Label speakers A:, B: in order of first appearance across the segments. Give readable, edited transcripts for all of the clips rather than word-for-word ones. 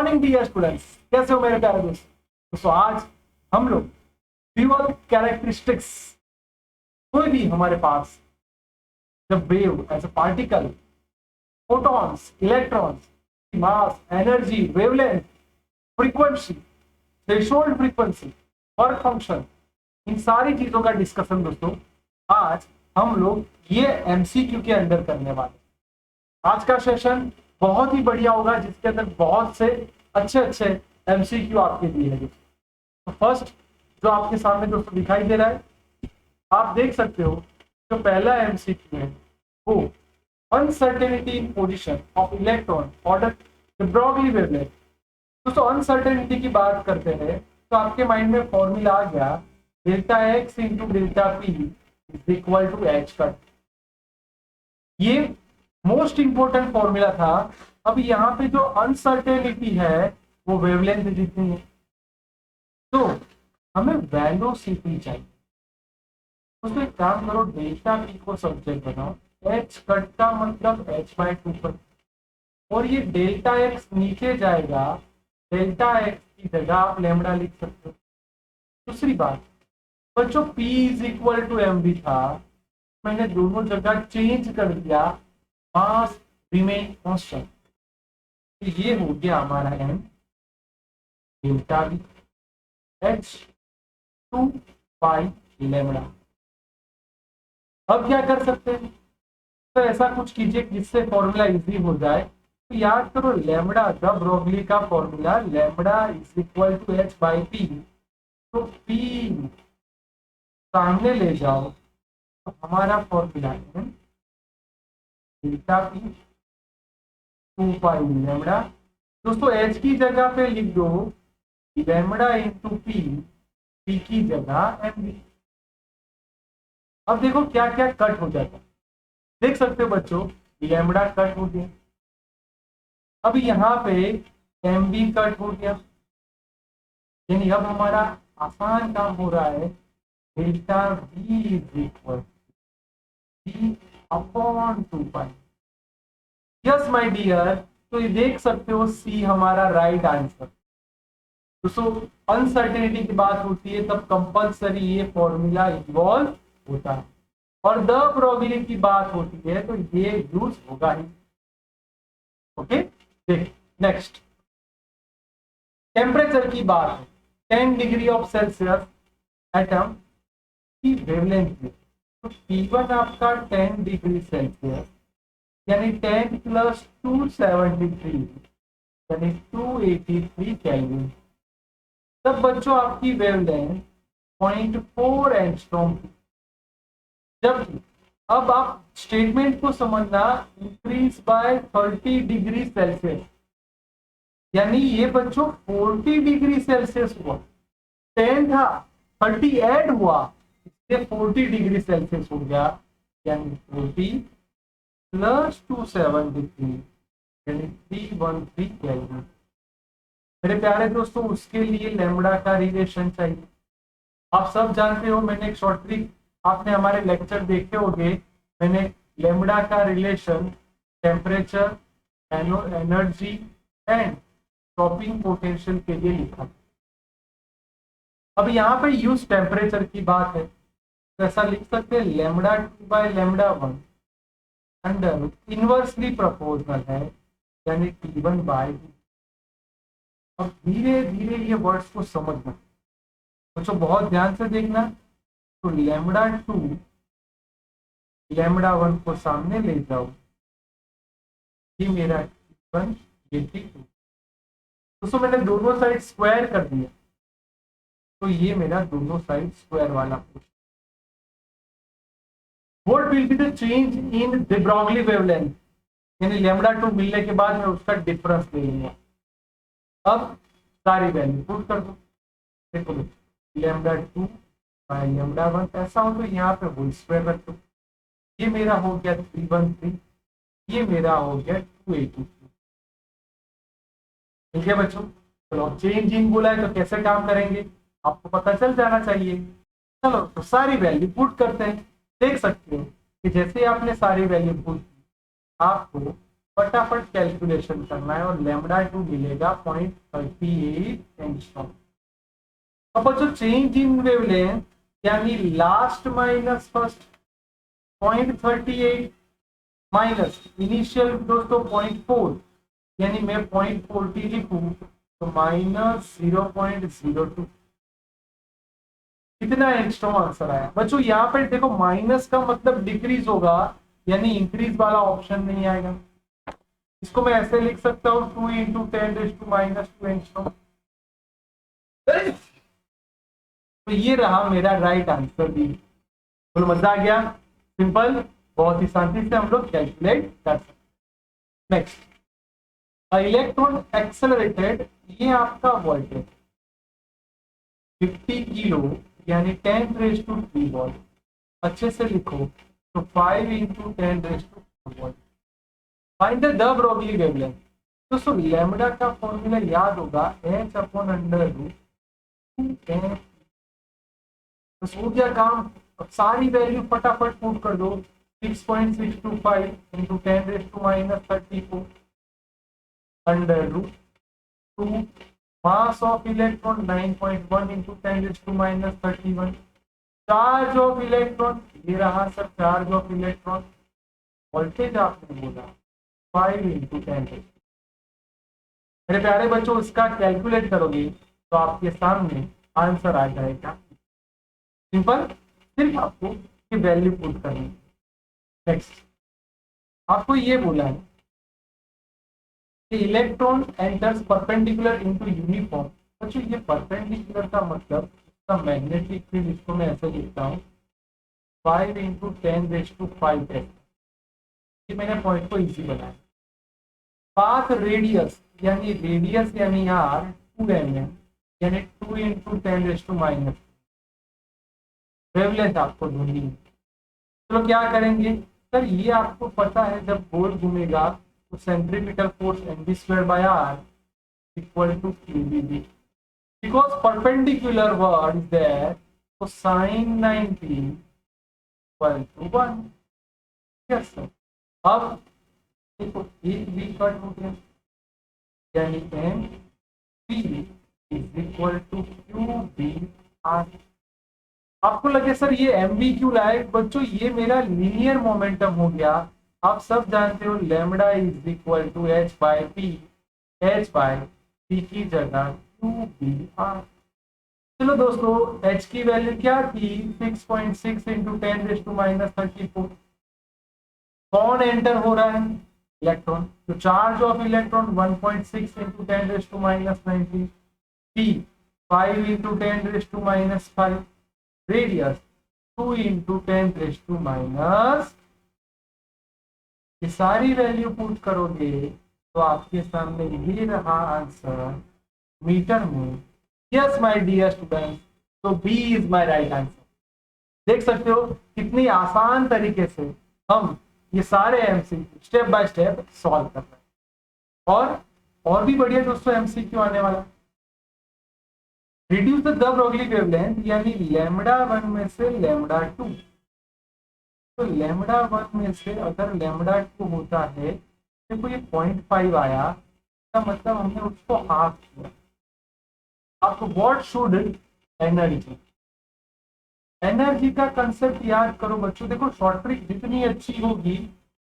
A: Morning dear students, कैसे हो मेरे प्यारे दोस्त। दोस्तों आज हम लोग फ्यूअल कैरेक्टरिस्टिक्स, कोई भी हमारे पास जब wave as a particle, photons, electrons, mass, energy, wavelength, frequency, threshold frequency, work function, इन सारी चीजों का डिस्कशन दोस्तों आज हम लोग ये एमसीक्यू के अंदर करने वाले। आज का सेशन बहुत ही बढ़िया होगा जिसके अंदर बहुत से अच्छे अच्छे एमसीक्यू आपके लिए है। तो फर्स्ट जो आपके सामने दोस्तों दिखाई दे रहा है, आप देख सकते हो जो पहला एमसीक्यू है वो uncertainty in position of electron order the Broglie wavelength. दोस्तों अनसर्टेनिटी की बात करते हैं तो आपके माइंड में फॉर्मूला आ गया delta x into delta p is equal to h cut. ये मोस्ट इंपोर्टेंट फॉर्मूला था। अब यहाँ पे जो अनसर्टेनिटी है वो वेवलेंथ जितनी है, तो हमें वेलोसिटी चाहिए। उसमें एक काम करो, डेल्टा पी को सब्जेक्ट बनाओ, एच कट का मतलब एच बाय 2 पर, और ये डेल्टा एक्स नीचे जाएगा, डेल्टा एक्स की जगह आप लैम्डा लिख सकते हो। दूसरी बात बच्चों, P is equal to m भी था, मैंने दोनों जगह चेंज कर दिया, मास रिमेन कांस्टेंट। ये हो गया हमारा M delta B H 2 pi lambda. अब क्या कर सकते हैं, तो ऐसा कुछ कीजिए जिससे फॉर्मूला इजी हो जाए। तो याद करो लैम्डा का ब्रोगली का formula, lambda is equal to h by p. तो पी सामने ले जाओ तो हमारा फॉर्मूला है डेल्टा पी 2 पाई लैम्डा। दोस्तों एच की जगह पे लिख दो लैम्डा इंटू पी, पी की जगह एम बी। अब देखो क्या क्या कट हो जाता है, देख सकते हो बच्चों लैम्डा कट हो गया, अब यहाँ पे एम बी कट हो गया, यानी अब हमारा आसान काम हो रहा है delta b is equal to b 2 pi. Yes my dear, तो ये देख सकते हो सी हमारा राइट आंसर। दोस्तों अनसर्टेनिटी की बात होती है तब कंपलसरी ये फॉर्मूला इन्वॉल्व होता है, और द प्रोबेबिलिटी की बात होती है तो ये यूज होगा ही। ओके, देख नेक्स्ट टेम्परेचर की बात है, 10 डिग्री ऑफ सेल्सियस एटम की वेवलेंथ में, तो T1 आपका 10 डिग्री सेल्सियस यानी 10 प्लस 273 यानी 283 केल्विन। तब बच्चों आपकी वेवलेंथ 0.4 एंगस्ट्रॉम थी। जब अब आप स्टेटमेंट को समझना, इंक्रीज बाय 30 डिग्री सेल्सियस, यानी ये बच्चों 40 डिग्री सेल्सियस हुआ, 10 था 30 ऐड हुआ, इसलिए 40 डिग्री सेल्सियस हो गया, यानी 40 प्लस 273 यानी 313 केल्विन। मेरे प्यारे दोस्तों उसके लिए लैम्डा का रिलेशन चाहिए। आप सब जानते हो, मैंने एक शॉर्ट ट्रिक, आपने हमारे लेक्चर देखे होंगे, मैंने लैम्डा का relation temperature, energy and stopping potential के लिए लिखा। अब यहाँ पे यूज टेम्परेचर की बात है तो ऐसा लिख सकते हैं lambda 2 by lambda 1 under inversely proportional है, यानी T1 बाय। अब धीरे धीरे ये वर्ड्स को समझना बच्चों, बहुत ध्यान से देखना। तो लैम्डा 2 लैम्डा 1 को सामने ले जाओ, ये मेरा T1 ये T2। दोस्तों मैंने दोनों साइड स्क्वायर कर दिया, तो ये मेरा दोनों साइड स्क्वायर वाला portion. What will be the change in the Broglie wavelength, यानी लैम्डा 2 मिलने के बाद मैं उसका डिफरेंस ले लूंगा। अब सारी वैल्यू पुट कर दो, देखो लैम्डा 2 बाय लैम्डा 1 ऐसा हो तो यहाँ पे होल स्क्वायर रख दो, ये मेरा हो गया 313, ये मेरा हो गया 283। ठीक है बच्चों, चलो चेंज इन बोला है तो कैसे काम करेंगे आपको पता चल जाना चाहिए। चलो तो सारी वैल्यू पुट करते हैं। देख सकते हो कि जैसे आपने सारी वैल्यू पुट की, आपको फटाफट कैलकुलेशन करना है और लैम्बडा 2 मिलेगा 0.38 एंगस्ट्रॉम। अब बच्चों चेंज इन वेवलेंथ यानी last minus first 0.38 minus initial दोस्तों 0.4, यानी मैं 0.40 लिखूं तो माइनस 0.02, कितना एंगस्ट्रॉम आंसर आया बच्चों। यहाँ पे देखो माइनस का मतलब डिक्रीज होगा, यानी इंक्रीज वाला ऑप्शन नहीं आएगा। इसको मैं ऐसे लिख सकता हूँ 2 इंटू 10⁻² एंगस्ट्रॉम। तो ये रहा मेरा राइट आंसर भी। बोलो मजा आ गया? सिंपल, बहुत ही शांति से हम लोग कैलकुलेट कर सकते। नेक्स्ट, इलेक्ट्रॉन एक्सेलरेटेड, ये आपका वोल्टेज 50 किलो यानी 10⁻³ वोल्ट। अच्छे से लिखो तो 5 into 10⁻² volt. Find the Broglie wavelength. दोस्तों लैम्बडा का फॉर्मूला याद होगा h/√2n। बस हो गया काम। अब सारी वैल्यू फटाफट पुट कर दो। 6.625 into 10⁻34 √2। Mass of electron 9.1 into 10⁻31। Charge of electron, ये रहा sir charge of electron. Voltage आपने बोला 5 इंटू 10। मेरे प्यारे बच्चों इसका कैलकुलेट करोगे तो आपके सामने आंसर आ जाएगा। सिंपल, सिर्फ आपको ये वैल्यू पुट करनी है। नेक्स्ट, आपको ये बोला है कि electron enters perpendicular into uniform. बच्चों ये परपेंडिकुलर का मतलब इसका मैग्नेटिक फील्ड, इसको मैं ऐसे लिखता हूँ 5 इंटू 10⁵ ये मैंने पॉइंट को इजी बनाया। पाथ रेडियस यानी यार 2 mm यानी 2 इंटू 10⁻⁻। वेवलेंथ आपको ढूंढनी है। चलो क्या करेंगे सर, ये आपको पता है जब गोल घूमेगा तो centripetal force mv²/r equal to qvb। Because perpendicular word is there, तो sin 90 equal to 1। Yes sir. अब देखो एक v कट हो गया, यानी mv is equal to qvr। आपको लगे सर ये mv क्यों लाए बच्चों, ये मेरा लीनियर मोमेंटम हो गया। आप सब जानते हो lambda is equal to h/p, h/p की जगह qvr। चलो दोस्तों h की वैल्यू क्या थी 6.6 इंटू 10⁻34। कौन एंटर हो रहा है? इलेक्ट्रॉन। तो charge of electron 1.6 into 10⁻⁹ p 5 into 10⁻⁵। Radius 2 into 10⁻⁻। ये सारी वैल्यू पुट करोगे तो आपके सामने ये रहा आंसर मीटर में। यस माय डियर स्टूडेंट, तो b is my right answer. देख सकते हो कितनी आसान तरीके से हम ये सारे MCQ step by step solve कर रहे हैं। और भी बढ़िया दोस्तों एमसीक्यू आने वाला। रिड्यूस द ब्रोगली वेवलेंथ यानी λ1 में से λ2। तो λ1 में से अगर λ2 होता है, देखो ये 0.5 आया, इसका मतलब हमने उसको हाफ किया। आपको व्हाट शुड एनर्जी का कंसेप्ट याद करो बच्चों। देखो शॉर्ट ट्रिक जितनी अच्छी होगी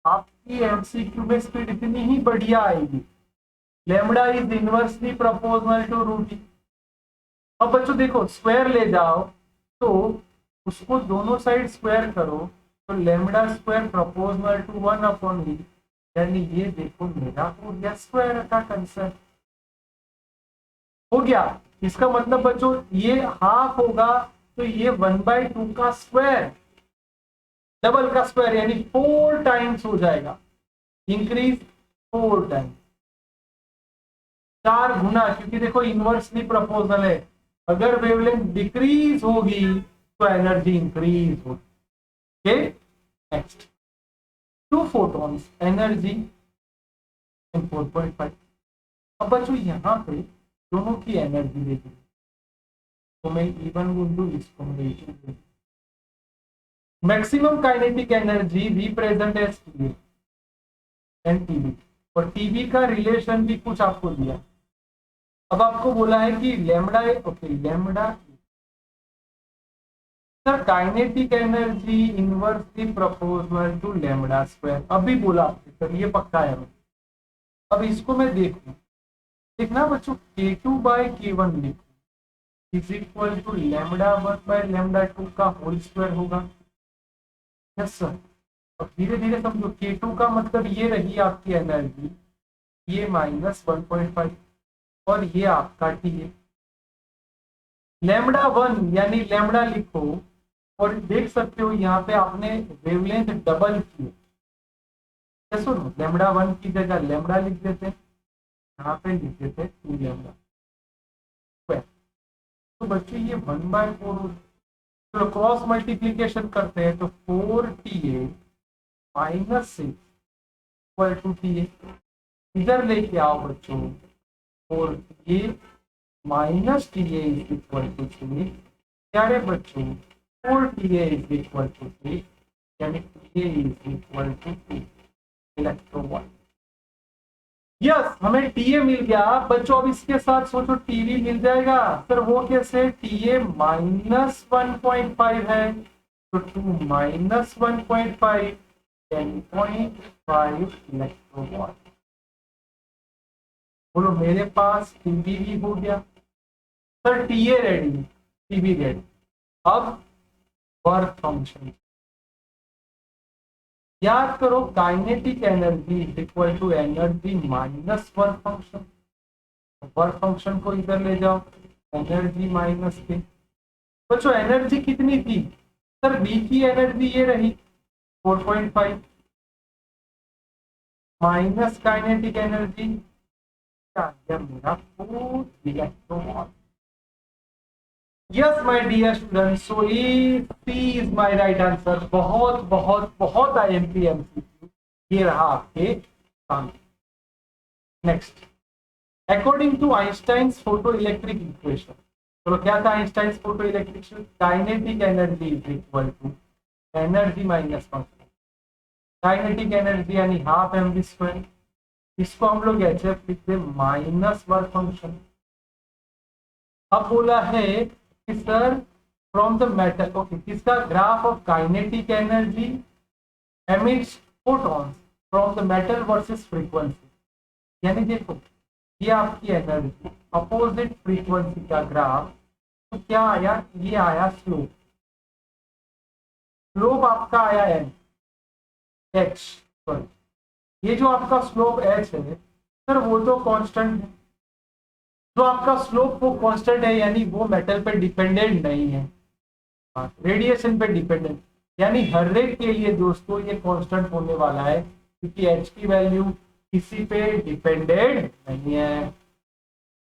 A: आपकी एमसीक्यू में स्पीड इतनी ही बढ़िया आएगी। Lambda is inversely proportional to √e। अब बच्चों देखो स्क्वायर ले जाओ तो उसको दोनों साइड स्क्वायर करो तो λ² प्रोपोर्शनल टू 1/e, यानी ये देखो मेरा हो गया स्क्वायर का कंसेप्ट हो गया। इसका मतलब बच्चों ये हाफ होगा तो ये 1/2 का स्क्वायर, डबल का स्क्वायर यानी 4 टाइम्स हो जाएगा। इंक्रीज 4 टाइम्स, 4 गुना, क्योंकि देखो इनवर्सली प्रोपोर्शनल है। अगर वेवलेंथ डिक्रीज होगी तो एनर्जी इंक्रीज होगी। Okay next, 2 photons energy 4.5। अब बच्चों यहाँ पे दोनों की एनर्जी देखिए, तो मैं E1 बोल दूं, इसको मैं E2 बोल दूं। Maximum kinetic energy represent as TB। और टीवी का रिलेशन भी कुछ आपको दिया। अब आपको बोला है कि lambda, okay lambda sir kinetic energy inversely proportional to lambda square, अभी बोला आपने सर, ये पक्का है। अब इसको मैं देखूं, देखना बच्चों K2 बाय K1 लिखूं is equal to lambda 1 by lambda 2 का होल स्क्वायर होगा। Yes sir. अब धीरे धीरे समझो, K2 का मतलब ये रही आपकी एनर्जी, ये -1.5 और ये आपका टी है। लैम्बडा 1 यानी लैम्बडा लिखो और देख सकते हो यहाँ पे आपने वेवलेंथ डबल की है। सुनो लैम्बडा 1 की जगह लैम्बडा लिख देते, यहाँ पे लिख देते 2 लैम्बडा। तो बच्चों ये 1/4, चलो क्रॉस मल्टीप्लीकेशन करते हैं तो 4TA minus 6 equal to TA। इधर लेके आओ बच्चों, 4TA minus TA is equal to 3। क्या रे बच्चों 4TA इज इक्वल टू 3, यानी TA is equal to 2 electronvolt. Yes हमें टीए मिल गया बच्चों। अब इसके साथ सोचो टीवी मिल जाएगा सर, वो कैसे, टीए -1.5 है तो 2 -1.5 10.5 इलेक्ट्रोवॉट। बोलो मेरे पास टीवी भी हो गया sir, TA ready, TV ready. अब वर्क फंक्शन याद करो, kinetic energy is equal to energy minus work function. Work function को इधर ले जाओ, एनर्जी माइनस के। बच्चों एनर्जी कितनी थी सर, बी की एनर्जी ये रही 4.5 माइनस काइनेटिक एनर्जी क्या गया मेरा 4 electron. Yes my dear student, so c is my right answer. बहुत बहुत बहुत आईएमपी एमसीक्यू ये रहा आपके सामने। Next, according to Einstein's photo electric equation, चलो क्या था Einstein's photo electric equation, kinetic energy is equal to energy minus function, kinetic energy यानी हाफ एम वी स्क्वायर, इसको हम लोग एच एफ लिखते माइनस वर्क फंक्शन। अब बोला है कि sir from the metal, okay किसका graph of kinetic energy emits photons from the metal versus frequency, यानी देखो ये आपकी एनर्जी अपोजिट फ्रीक्वेंसी का ग्राफ, तो क्या आया, ये आया स्लोप, स्लोप आपका आया एन एच, सॉरी ये जो आपका स्लोप एच है सर वो तो कांस्टेंट है, जो आपका स्लोप वो कांस्टेंट है यानी वो मेटल पे डिपेंडेंट नहीं है, रेडिएशन पे डिपेंडेंट, यानी हर एक के लिए दोस्तों ये कांस्टेंट होने वाला है क्योंकि एच की वैल्यू किसी पे डिपेंडेंट नहीं है।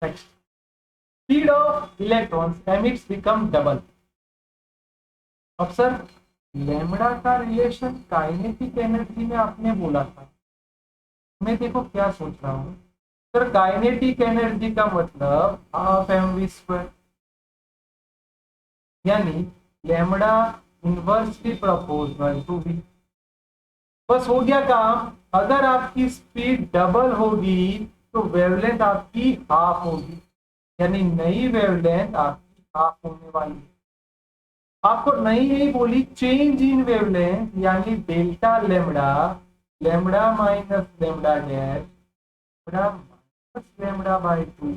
A: Next, speed of electrons emits become double. अब सर लैम्बडा का रिलेशन काइनेटिक एनर्जी में आपने बोला था, मैं देखो क्या सोच रहा हूं सर, काइनेटिक एनर्जी का मतलब हाफ एम वी स्क्वायर, यानी lambda inversely proportional to v. बस हो गया काम। अगर आपकी स्पीड डबल होगी तो वेवलेंथ आपकी हाफ होगी, यानी नई वेवलेंथ आपकी हाफ होने वाली है। आपको नई नहीं बोली, चेंज इन वेवलेंथ यानी delta lambda, lambda minus lambda dash, lambda minus lambda by 2।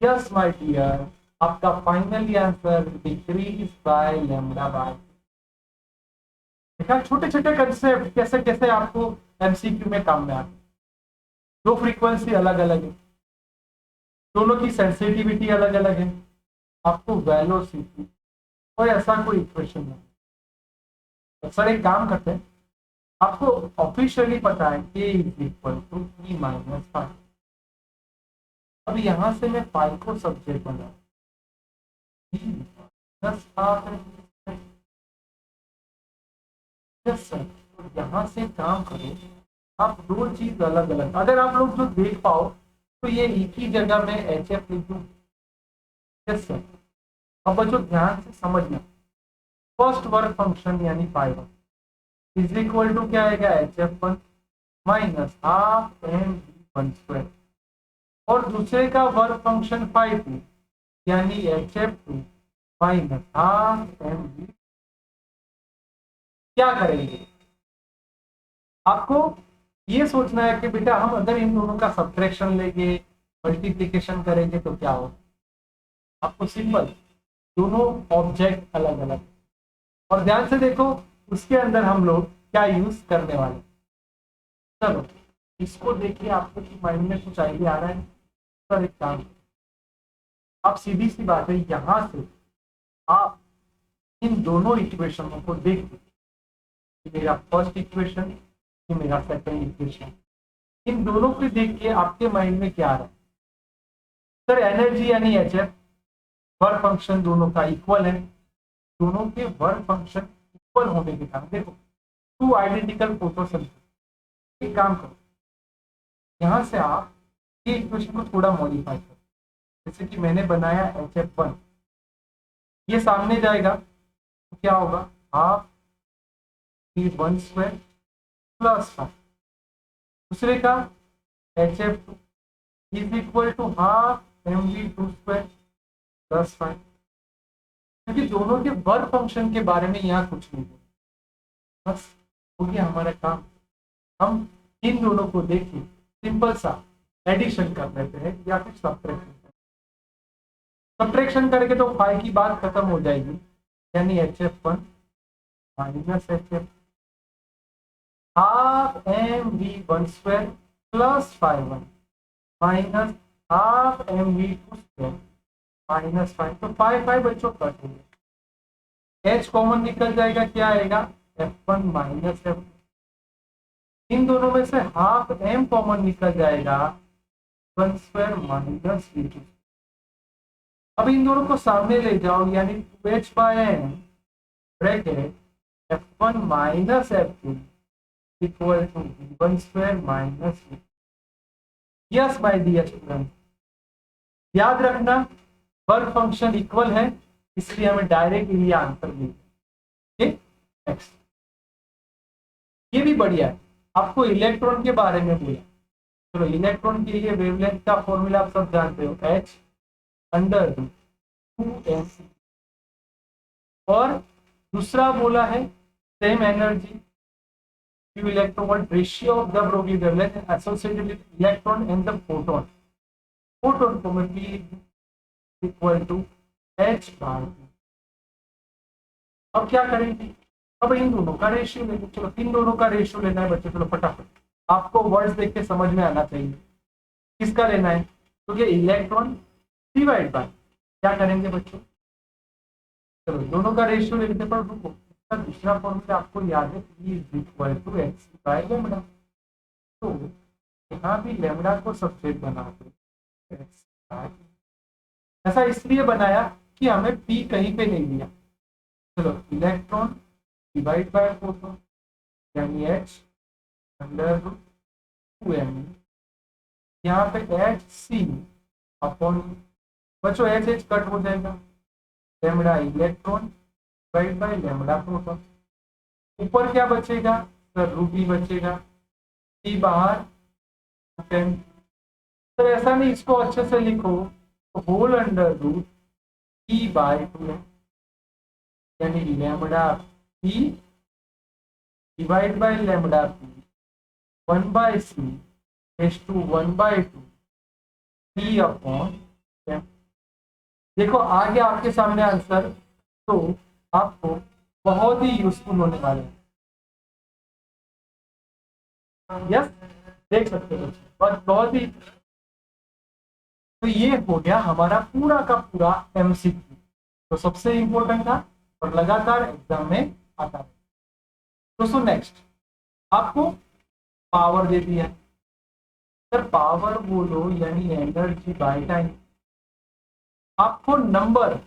A: Yes my dear, आपका finally answer decrease by lambda by. देखा छोटे छोटे कंसेप्ट कैसे कैसे आपको एमसीक्यू में काम में आते, दो फ्रीक्वेंसी अलग अलग है, दोनों की सेंसिटिविटी अलग अलग है, आपको वेलोसिटी कोई ऐसा कोई इक्वेशन नहीं। सर एक काम करते हैं, आपको ऑफिशियली पता है k is equal to e minus five. अब यहां से मैं फाइव को सब्जेक्ट बना सर, तो यहाँ से काम करो आप, दो चीज अलग अलग, अगर आप लोग जो देख पाओ तो ये एक ही जगह में एच एफ लिख दूं। Yes sir. अब बच्चों ध्यान से समझना, फर्स्ट वर्क फंक्शन यानी pi one is equal to क्या आएगा h f one minus half m v one square, और दूसरे का वर्क फंक्शन फाइव टू यानी h f two minus half m v. क्या करेंगे, आपको ये सोचना है कि बेटा हम अगर इन दोनों का सब्ट्रैक्शन लेंगे, मल्टीप्लिकेशन करेंगे तो क्या होगा। आपको सिंपल, दोनों ऑब्जेक्ट अलग अलग, और ध्यान से देखो उसके अंदर हम लोग क्या यूज करने वाले। चलो इसको देखिए, आपको माइंड में कुछ आइडिया आ रहा है। सर एक काम, आप सीधी सी बात है, यहां से आप इन दोनों इक्वेशनों को देखिए, मेरा फर्स्ट इक्वेशन, ये मेरा सेकंड इक्वेशन, इन दोनों को देख के आपके माइंड में क्या आ रहा है। सर एनर्जी यानी एच एफ, वर्क फंक्शन दोनों का इक्वल है, दोनों के वर्क फंक्शन इक्वल होने के कारण देखो टू आइडेंटिकल फोटोसिंथेसिस। एक काम करो, यहां से आप ये इक्वेशन को थोड़ा मॉडिफाई करो, जैसे कि मैंने बनाया एच एफ वन, ये सामने जाएगा तो क्या होगा, half v one square plus five, दूसरे का h f two is equal to half m v two square plus five, क्योंकि दोनों के वर्क फंक्शन के बारे में यहाँ कुछ नहीं है, बस हो गया हमारा काम। हम इन दोनों को देखिए, सिंपल सा एडिशन कर लेते हैं या फिर सब्ट्रैक्शन। सब्ट्रैक्शन करके तो फाइव की बात खत्म हो जाएगी, यानी h f one minus h f half m v one square plus five one minus half m v two square minus five, तो फाइव फाइव बच्चों कट हो गया, एच कॉमन निकल जाएगा, क्या आएगा एफ वन माइनस एफ। इन दोनों में से हाफ एम कॉमन निकल जाएगा, one square minus v two. अब इन दोनों को सामने ले जाओ, यानी two h by m bracket F one minus f two equal to one square minus v. Yes by dear student, याद रखना वर्क फंक्शन इक्वल है, इसलिए हमें डायरेक्ट ये आंसर मिलेगा। नेक्स्ट, ये भी बढ़िया है, आपको इलेक्ट्रॉन के बारे में बोला। चलो इलेक्ट्रॉन के लिए वेवलेंथ का फॉर्मूला आप सब जानते हो, h अंडर 2m, और दूसरा बोला है same energy to electron volt ratio of the Broglie wavelength associated with electron and the photon. Photon को मैं P equal to h बार। अब क्या करेंगे, अब इन दोनों का रेशियो लेंगे। चलो इन दोनों का रेशियो लेना है बच्चों, चलो फटाफट, आपको वर्ड्स देख के समझ में आना चाहिए किसका लेना है। तो ये इलेक्ट्रॉन डिवाइड बाय क्या करेंगे बच्चों, चलो दोनों का रेशियो लेते, पर रुको, दूसरा फॉर्मूला आपको याद है, E is equal to x by lambda. तो यहाँ भी लैम्डा को सब्स्ट्रेट बनाते एक्स बाय, ऐसा इसलिए बनाया कि हमें P कहीं पे नहीं दिया। चलो इलेक्ट्रॉन डिवाइड बाय फोटोन यानी H अंडर 2m, यहाँ पे HC अपॉन, बच्चों H H कट हो जाएगा, lambda electron divide by lambda proton. ऊपर क्या बचेगा सर, रूबी बचेगा, टी बाहर 10। सर ऐसा नहीं, इसको अच्छे से लिखो, तो whole under root e by 2 है, यानी lambda p divide by lambda p 1 by c s two 1 by 2 p upon. देखो आ गया आपके सामने आंसर, तो आपको बहुत ही यूजफुल होने वाले हैं। यस देख सकते हो बस, बहुत ही। तो ये हो गया हमारा पूरा का पूरा एमसीक्यू, तो सबसे इंपॉर्टेंट था और लगातार एग्जाम में आता है। दोस्तों नेक्स्ट आपको पावर दे दिया, सर पावर बोलो यानी एनर्जी बाय टाइम। आपको नंबर,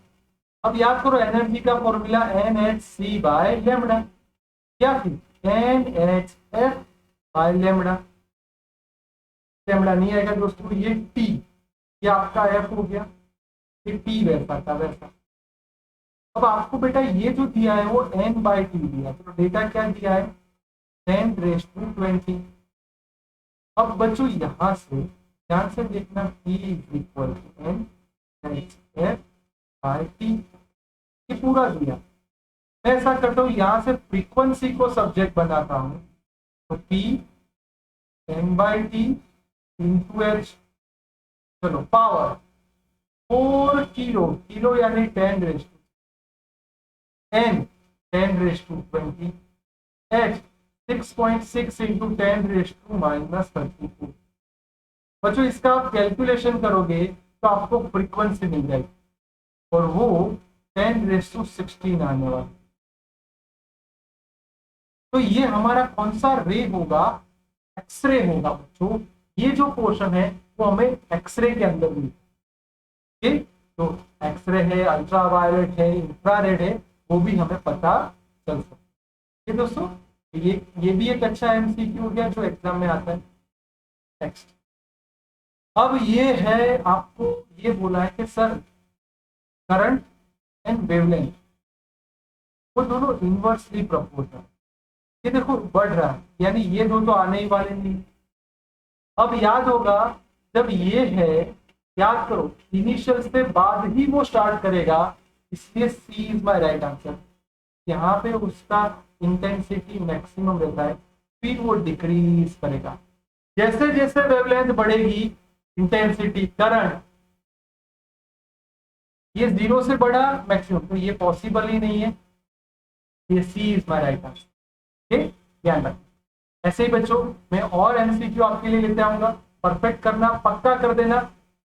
A: अब याद करो एनर्जी का फॉर्मूला NHC बाय लैम्डा, क्या थी NHF बाय लैम्डा। लैम्डा नहीं आएगा दोस्तों, ये T, ये आपका F हो गया, ये T वैसा था वैसा। अब आपको बेटा ये जो दिया है वो N बाय T दिया, तो डेटा क्या दिया है 10⁻²⁰। अब बच्चों यहां से ध्यान से देखना, P is equal to n f by t, ये पूरा दिया। मैं ऐसा करता हूँ, यहां से फ्रीक्वेंसी को सब्जेक्ट बनाता हूं, तो P m by t into h, चलो पावर 4 किलो, किलो यानी 10 raise to 10, 10 raise to 20, h 6.6 into 10 raise to minus 34। बच्चों इसका आप कैलकुलेशन करोगे तो आपको फ्रीक्वेंसी मिल जाएगी और वो 10 रेस टू 16 आने वाला। तो ये हमारा कौन सा रे होगा, एक्सरे होगा बच्चों। ये जो पोर्शन है वो हमें एक्सरे के अंदर मिलता है। तो एक्सरे है, अल्ट्रावायलेट है, इंफ्रारेड है, वो भी हमें पता चल सकता है दोस्तों। ये भी एक अच्छा एमसीक्यू हो गया जो एग्जाम में आता है। नेक्स्ट, अब ये है, आपको ये बोला है कि सर करंट एंड वेवलेंथ वो दोनों इनवर्सली प्रोपोर्शनल, ये देखो बढ़ रहा है, यानी ये दो तो आने ही वाले नहीं। अब याद होगा जब ये है, याद करो इनिशियल से बाद ही वो स्टार्ट करेगा, इसलिए सी इज माय राइट आंसर। यहाँ पे उसका इंटेंसिटी मैक्सिमम रहता है, फिर वो डिक्रीज करेगा जैसे जैसे वेवलेंथ बढ़ेगी, इंटेंसिटी करंट, ये 0 से बढ़ा मैक्सिमम, तो ये पॉसिबल ही नहीं है। ये सी इज माय राइट आंसर, ठीक, ध्यान रखना। ऐसे ही बच्चों मैं और एमसीक्यू आपके लिए लेते आऊंगा, परफेक्ट करना, पक्का कर देना,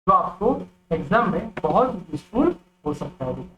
A: जो आपको एग्जाम में बहुत यूजफुल हो सकता है।